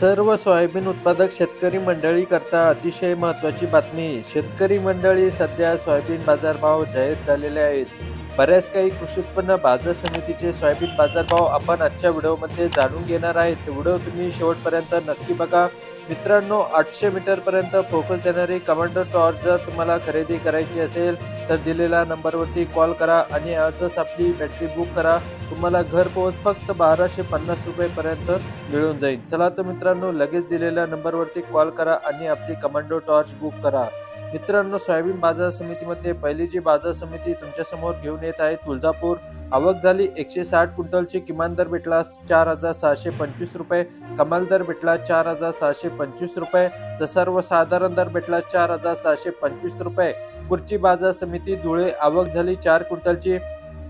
सर्व सोयाबीन उत्पादक शेतकरी मंडळी करता अतिशय महत्त्वाची बातमी। शेतकरी मंडळी, सध्या सोयाबीन बाजारभाव जाहीर झालेले आहेत। बऱ्याच काही कृषी उत्पन्न बाजार समितीचे सोयाबीन बाजारभाव आपण आजच्या व्हिडिओमध्ये जाणून घेणार आहेत। व्हिडिओ तुम्ही शेवटपर्यंत नक्की बघा। मित्रांनो, 800 मीटर पर्यंत फोकस देणारी कमांडो टॉर्च जर तुम्हाला खरेदी करायची असेल तर दिलेल्या नंबरवरती कॉल करा आणि आजच आपली बॅटरी बुक करा। तुम्हाला घरपोच फक्त 1250 रुपयेपर्यंत मिळून जाईल। चला तर मित्रांनो, लगेच दिलेल्या नंबरवरती कॉल करा आणि आपली कमांडो टॉर्च बुक करा। मित्रांनो, सोयाबीन बाजार समितीमध्ये पहिली जी बाजार समिती तुमच्या समोर घेऊन येत आहे तुळजापूर। आवक झाली 160 क्विंटलची। किमान दर भेटला 4625 रुपये, कमाल दर भेटला 4625 रुपये, तर सर्वसाधारण दर भेटला 4625 रुपये। पुढची बाजार समिती धुळे। आवक झाली 4 क्विंटलची।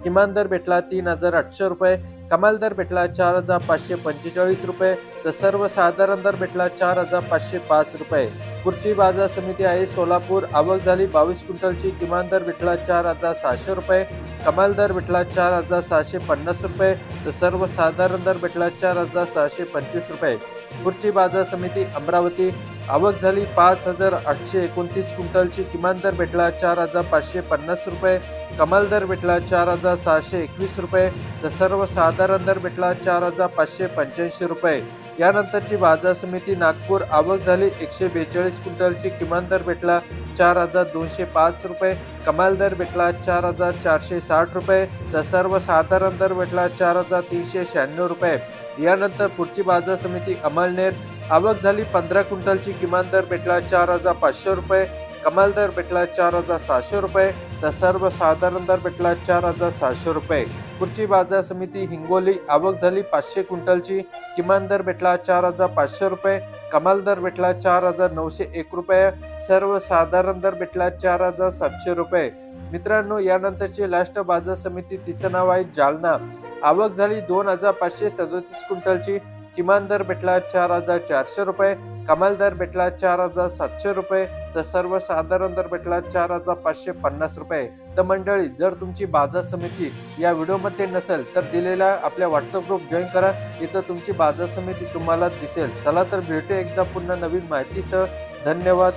किमान दर भेटला 3800 रुपये, कमाल दर भेटला 4545 रुपये, तर सर्वसाधारण दर भेटला 4505 रुपये। पुढची बाजार समिती आहे सोलापूर। आवक झाली 22 क्विंटलची। किमान दर भेटला 4600 रुपये, कमाल दर भेटला 4650 रुपये, तर सर्वसाधारण दर भेटला 4625 रुपये। पुढची बाजार समिती अमरावती। आवक झाली 5829 क्विंटलची। किमान दर भेटला 4550 रुपये, कमाल दर भेटला 4621 रुपये, तर सर्वसाधारण दर भेटला 4585 रुपये। यानंतरची बाजार समिती नागपूर। आवक झाली 142 क्विंटलची। किमान दर भेटला 4205 रुपये, कमाल दर भेटला 4460 रुपये, तर सर्वसाधारण दर भेटला 4396 रुपये। यानंतर पुढची बाजार समिती अमळनेर। आवक झाली 15 क्विंटलची। किमान दर भेटला 4500 रुपये, कमाल दर भेटला 4700 रुपये, तर सर्वसाधारण दर भेटला 4700 रुपये। पुढची बाजार समिती हिंगोली। आवक झाली 500 क्विंटलची। किमान दर भेटला 4500 रुपये, कमाल दर भेटला 4901 रुपये, सर्वसाधारण दर भेटला 4700 रुपये। मित्रांनो, यानंतरची लास्ट बाजार समिती, तिचं नाव आहे जालना। आवक झाली 2537 क्विंटलची। किमान दर भेटला 4400 रुपये, कमाल दर भेटला 4700 रुपये, तर सर्वसाधारण दर भेटला 4550 रुपये। तर मंडळी, जर तुमची बाजार समिती या व्हिडिओमध्ये नसेल तर दिलेला आपल्या व्हॉट्सअप ग्रुप जॉईन करा। इथं तुमची बाजार समिती तुम्हाला दिसेल। चला तर भेटू एकदा पुन्हा नवीन माहितीसह। धन्यवाद।